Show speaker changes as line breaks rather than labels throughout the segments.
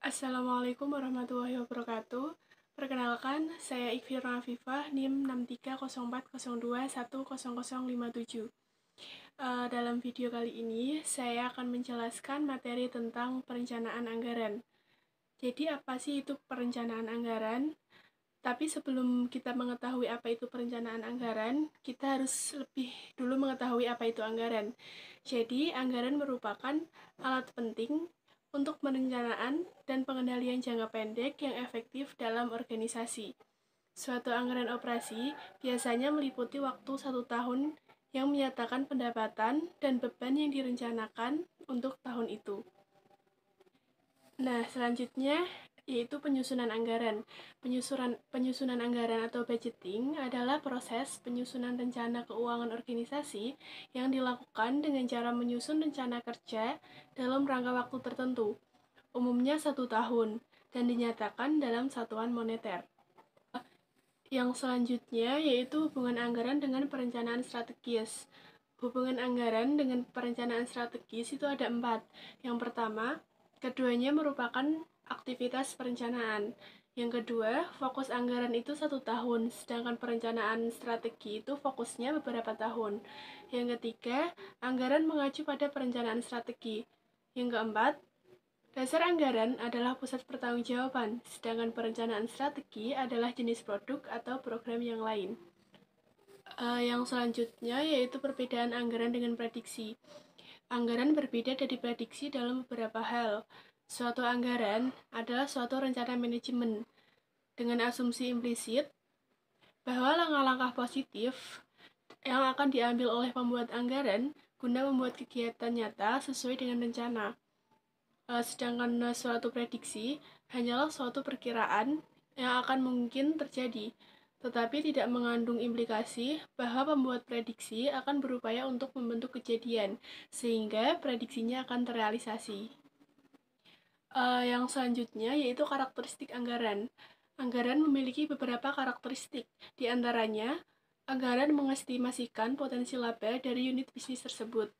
Assalamualaikum warahmatullahi wabarakatuh. Perkenalkan, saya Ikhfir Afifah, NIM 63040210057. Dalam video kali ini, saya akan menjelaskan materi tentang perencanaan anggaran. Jadi, apa sih itu perencanaan anggaran? Tapi sebelum kita mengetahui apa itu perencanaan anggaran, kita harus lebih dulu mengetahui apa itu anggaran. Jadi, anggaran merupakan alat penting untuk perencanaan dan pengendalian jangka pendek yang efektif dalam organisasi. Suatu anggaran operasi biasanya meliputi waktu 1 tahun yang menyatakan pendapatan dan beban yang direncanakan untuk tahun itu. Nah, selanjutnya yaitu penyusunan anggaran. Penyusunan anggaran atau budgeting adalah proses penyusunan rencana keuangan organisasi yang dilakukan dengan cara menyusun rencana kerja dalam rangka waktu tertentu, umumnya 1 tahun, dan dinyatakan dalam satuan moneter. Yang selanjutnya yaitu hubungan anggaran dengan perencanaan strategis. Hubungan anggaran dengan perencanaan strategis itu ada 4. Yang pertama, keduanya merupakan aktivitas perencanaan. Yang kedua, fokus anggaran itu 1 tahun, sedangkan perencanaan strategi itu fokusnya beberapa tahun. Yang ketiga, anggaran mengacu pada perencanaan strategi. Yang keempat, dasar anggaran adalah pusat pertanggungjawaban, sedangkan perencanaan strategi adalah jenis produk atau program yang lain. Yang selanjutnya yaitu perbedaan anggaran dengan prediksi. Anggaran berbeda dari prediksi dalam beberapa hal. Suatu anggaran adalah suatu rencana manajemen dengan asumsi implisit bahwa langkah-langkah positif yang akan diambil oleh pembuat anggaran guna membuat kegiatan nyata sesuai dengan rencana. Sedangkan suatu prediksi hanyalah suatu perkiraan yang akan mungkin terjadi, tetapi tidak mengandung implikasi bahwa pembuat prediksi akan berupaya untuk membentuk kejadian, sehingga prediksinya akan terrealisasi. Yang selanjutnya yaitu karakteristik anggaran. Anggaran memiliki beberapa karakteristik, di antaranya anggaran mengestimasikan potensi laba dari unit bisnis tersebut.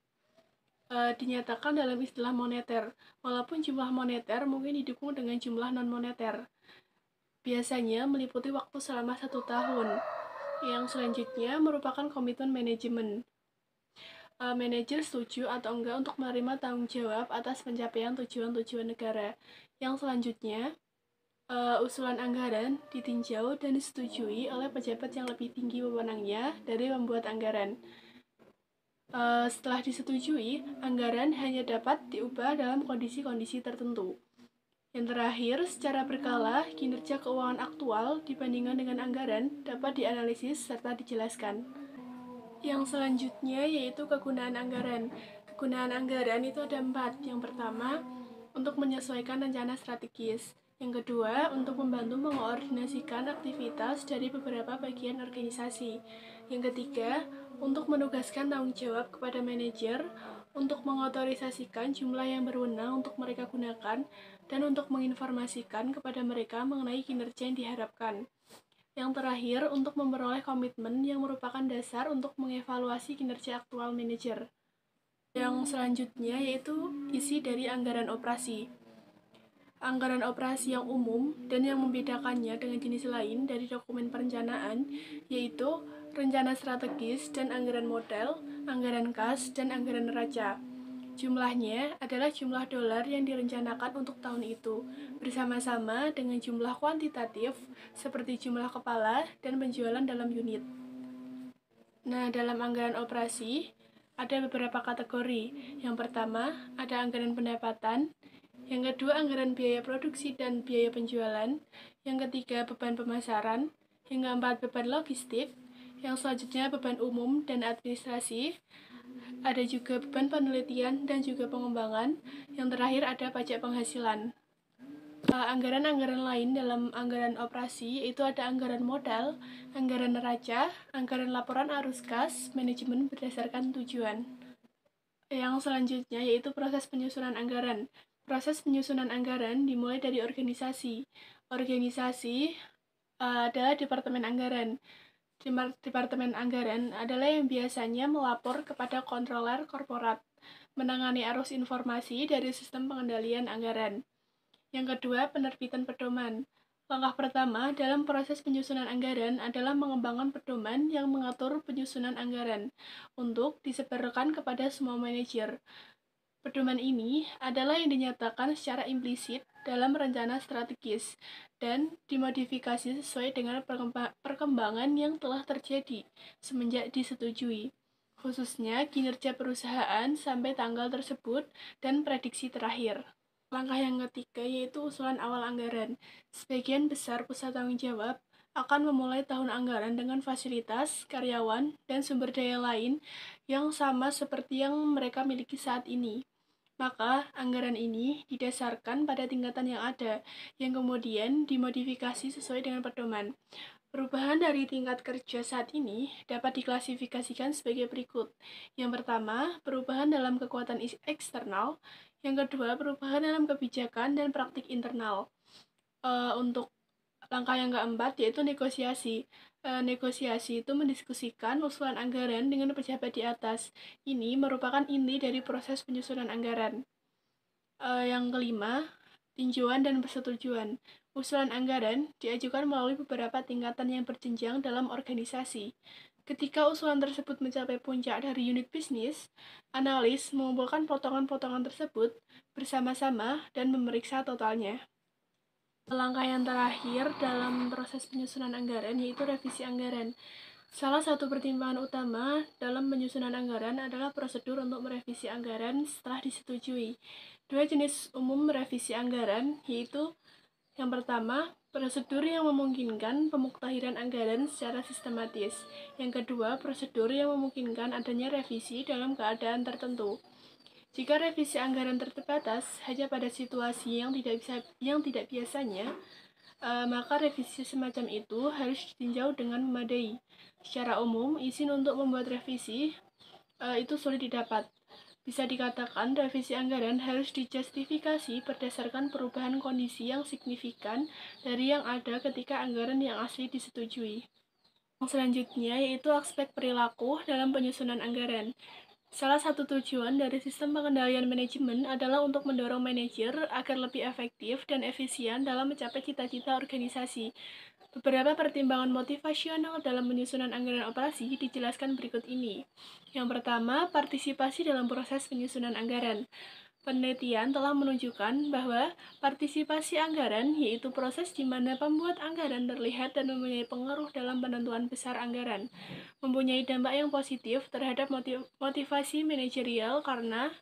Dinyatakan dalam istilah moneter, walaupun jumlah moneter mungkin didukung dengan jumlah non-moneter. Biasanya meliputi waktu selama 1 tahun. Yang selanjutnya merupakan komitmen manajemen. Manajer setuju atau enggak untuk menerima tanggung jawab atas pencapaian tujuan-tujuan negara. Yang selanjutnya, usulan anggaran ditinjau dan disetujui oleh pejabat yang lebih tinggi wewenangnya dari pembuat anggaran. Setelah disetujui, anggaran hanya dapat diubah dalam kondisi-kondisi tertentu. Yang terakhir, secara berkala, kinerja keuangan aktual dibandingkan dengan anggaran dapat dianalisis serta dijelaskan. Yang selanjutnya yaitu kegunaan anggaran. Kegunaan anggaran itu ada 4. Yang pertama, untuk menyesuaikan rencana strategis. Yang kedua, untuk membantu mengkoordinasikan aktivitas dari beberapa bagian organisasi. Yang ketiga, untuk menugaskan tanggung jawab kepada manajer, untuk mengotorisasikan jumlah yang berwenang untuk mereka gunakan, dan untuk menginformasikan kepada mereka mengenai kinerja yang diharapkan. Yang terakhir, untuk memperoleh komitmen yang merupakan dasar untuk mengevaluasi kinerja aktual manajer. Yang selanjutnya yaitu isi dari anggaran operasi. Anggaran operasi yang umum dan yang membedakannya dengan jenis lain dari dokumen perencanaan yaitu rencana strategis dan anggaran modal, anggaran kas, dan anggaran neraca. Jumlahnya adalah jumlah dolar yang direncanakan untuk tahun itu, bersama-sama dengan jumlah kuantitatif seperti jumlah kepala dan penjualan dalam unit. Nah, dalam anggaran operasi, ada beberapa kategori. Yang pertama, ada anggaran pendapatan. Yang kedua, anggaran biaya produksi dan biaya penjualan. Yang ketiga, beban pemasaran. Yang keempat, beban logistik. Yang selanjutnya, beban umum dan administrasi. Ada juga beban penelitian dan juga pengembangan. Yang terakhir, ada pajak penghasilan. Anggaran-anggaran lain dalam anggaran operasi itu ada anggaran modal, anggaran neraca, anggaran laporan arus kas, manajemen berdasarkan tujuan. Yang selanjutnya yaitu proses penyusunan anggaran. Proses penyusunan anggaran dimulai dari organisasi. Organisasi adalah Departemen Anggaran. Departemen Anggaran adalah yang biasanya melapor kepada Controller Korporat, menangani arus informasi dari sistem pengendalian anggaran. Yang kedua, penerbitan pedoman. Langkah pertama dalam proses penyusunan anggaran adalah mengembangkan pedoman yang mengatur penyusunan anggaran untuk disebarkan kepada semua manajer. Pedoman ini adalah yang dinyatakan secara implisit dalam rencana strategis dan dimodifikasi sesuai dengan perkembangan yang telah terjadi semenjak disetujui, khususnya kinerja perusahaan sampai tanggal tersebut dan prediksi terakhir. Langkah yang ketiga yaitu usulan awal anggaran. Sebagian besar pusat tanggung jawab akan memulai tahun anggaran dengan fasilitas, karyawan, dan sumber daya lain yang sama seperti yang mereka miliki saat ini. Maka, anggaran ini didasarkan pada tingkatan yang ada, yang kemudian dimodifikasi sesuai dengan pedoman. Perubahan dari tingkat kerja saat ini dapat diklasifikasikan sebagai berikut. Yang pertama, perubahan dalam kekuatan eksternal. Yang kedua, perubahan dalam kebijakan dan praktik internal. Untuk langkah yang keempat, yaitu negosiasi. Negosiasi itu mendiskusikan usulan anggaran dengan pejabat di atas. Ini merupakan inti dari proses penyusunan anggaran. Yang kelima, tinjauan dan persetujuan. Usulan anggaran diajukan melalui beberapa tingkatan yang berjenjang dalam organisasi. Ketika usulan tersebut mencapai puncak dari unit bisnis, analis mengumpulkan potongan-potongan tersebut bersama-sama dan memeriksa totalnya. Langkah yang terakhir dalam proses penyusunan anggaran yaitu revisi anggaran. Salah satu pertimbangan utama dalam penyusunan anggaran adalah prosedur untuk merevisi anggaran setelah disetujui. Dua jenis umum revisi anggaran yaitu yang pertama, prosedur yang memungkinkan pemuktahiran anggaran secara sistematis. Yang kedua, prosedur yang memungkinkan adanya revisi dalam keadaan tertentu. Jika revisi anggaran terbatas hanya pada situasi yang tidak biasanya, maka revisi semacam itu harus ditinjau dengan memadai. Secara umum, izin untuk membuat revisi itu sulit didapat. Bisa dikatakan revisi anggaran harus dijustifikasi berdasarkan perubahan kondisi yang signifikan dari yang ada ketika anggaran yang asli disetujui. Yang selanjutnya yaitu aspek perilaku dalam penyusunan anggaran. Salah satu tujuan dari sistem pengendalian manajemen adalah untuk mendorong manajer agar lebih efektif dan efisien dalam mencapai cita-cita organisasi. Beberapa pertimbangan motivasional dalam penyusunan anggaran operasi dijelaskan berikut ini. Yang pertama, partisipasi dalam proses penyusunan anggaran. Penelitian telah menunjukkan bahwa partisipasi anggaran yaitu proses di mana pembuat anggaran terlihat dan mempunyai pengaruh dalam penentuan besar anggaran, mempunyai dampak yang positif terhadap motivasi manajerial karena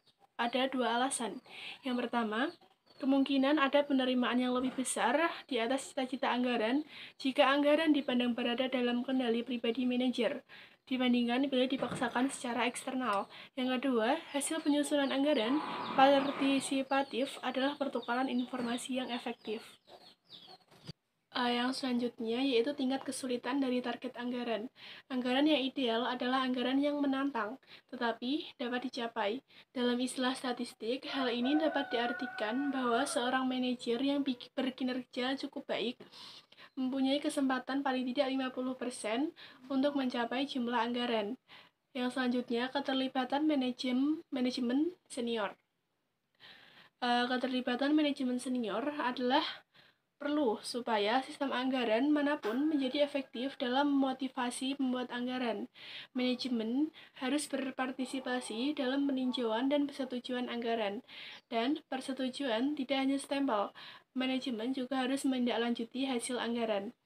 ada dua alasan. Yang pertama, kemungkinan ada penerimaan yang lebih besar di atas cita-cita anggaran jika anggaran dipandang berada dalam kendali pribadi manajer dibandingkan bila dipaksakan secara eksternal. Yang kedua, hasil penyusunan anggaran partisipatif adalah pertukaran informasi yang efektif. Yang selanjutnya yaitu tingkat kesulitan dari target anggaran. Anggaran yang ideal adalah anggaran yang menantang, tetapi dapat dicapai. Dalam istilah statistik, hal ini dapat diartikan bahwa seorang manajer yang berkinerja cukup baik mempunyai kesempatan paling tidak 50% untuk mencapai jumlah anggaran. Yang selanjutnya, keterlibatan manajemen senior. Keterlibatan manajemen senior adalah perlu supaya sistem anggaran manapun menjadi efektif dalam memotivasi pembuat anggaran. Manajemen harus berpartisipasi dalam peninjauan dan persetujuan anggaran. Dan persetujuan tidak hanya stempel, manajemen juga harus menindaklanjuti hasil anggaran.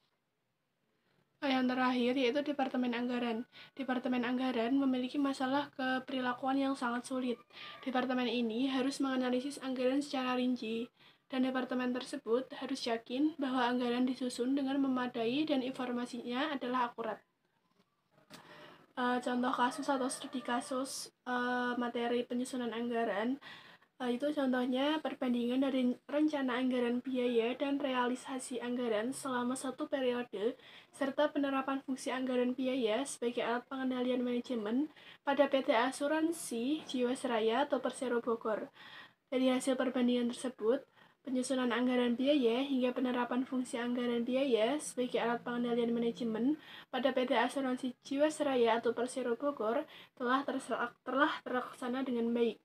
Yang terakhir yaitu Departemen Anggaran. Departemen Anggaran memiliki masalah keperilakuan yang sangat sulit. Departemen ini harus menganalisis anggaran secara rinci, dan departemen tersebut harus yakin bahwa anggaran disusun dengan memadai dan informasinya adalah akurat. Contoh kasus atau studi kasus materi penyusunan anggaran itu contohnya perbandingan dari rencana anggaran biaya dan realisasi anggaran selama satu periode serta penerapan fungsi anggaran biaya sebagai alat pengendalian manajemen pada PT Asuransi Jiwasraya atau Persero Bogor. Dari hasil perbandingan tersebut, penyusunan anggaran biaya hingga penerapan fungsi anggaran biaya sebagai alat pengendalian manajemen pada PT Asuransi Jiwasraya atau Persero Bogor telah terlaksana dengan baik.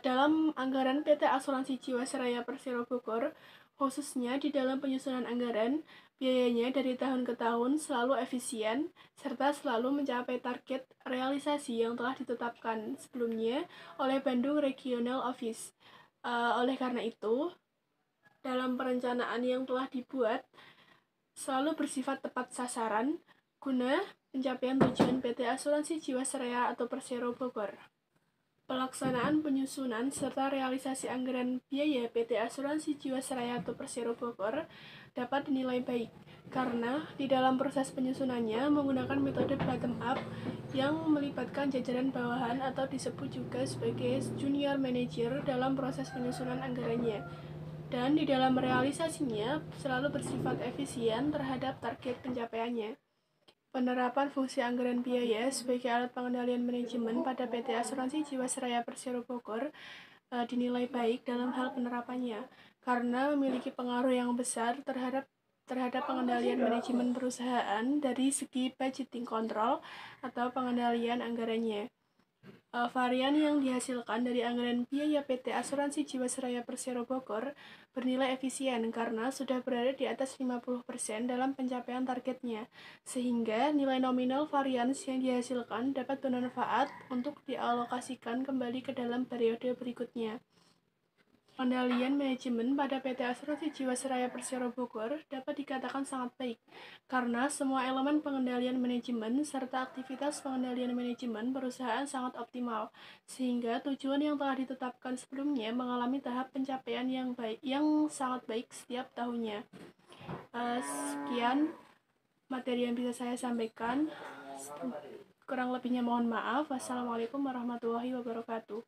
Dalam anggaran PT Asuransi Jiwasraya Persero Bogor, khususnya di dalam penyusunan anggaran, biayanya dari tahun ke tahun selalu efisien, serta selalu mencapai target realisasi yang telah ditetapkan sebelumnya oleh Bandung Regional Office. Oleh karena itu, dalam perencanaan yang telah dibuat, selalu bersifat tepat sasaran guna pencapaian tujuan PT Asuransi Jiwasraya atau Persero Bogor. Pelaksanaan penyusunan serta realisasi anggaran biaya PT Asuransi Jiwasraya atau Persero Bogor dapat dinilai baik karena di dalam proses penyusunannya menggunakan metode bottom up yang melibatkan jajaran bawahan atau disebut juga sebagai junior manager dalam proses penyusunan anggarannya. Dan di dalam realisasinya selalu bersifat efisien terhadap target pencapaiannya. Penerapan fungsi anggaran biaya sebagai alat pengendalian manajemen pada PT Asuransi Jiwasraya Persero Bogor dinilai baik dalam hal penerapannya karena memiliki pengaruh yang besar terhadap pengendalian manajemen perusahaan dari segi budgeting control atau pengendalian anggarannya. Varian yang dihasilkan dari anggaran biaya PT Asuransi Jiwasraya Persero Bogor bernilai efisien karena sudah berada di atas 50% dalam pencapaian targetnya, sehingga nilai nominal varians yang dihasilkan dapat bermanfaat untuk dialokasikan kembali ke dalam periode berikutnya. Pengendalian manajemen pada PT Asuransi Jiwasraya Persero Bogor dapat dikatakan sangat baik, karena semua elemen pengendalian manajemen serta aktivitas pengendalian manajemen perusahaan sangat optimal, sehingga tujuan yang telah ditetapkan sebelumnya mengalami tahap pencapaian yang sangat baik setiap tahunnya. Sekian materi yang bisa saya sampaikan. Kurang lebihnya mohon maaf. Wassalamualaikum warahmatullahi wabarakatuh.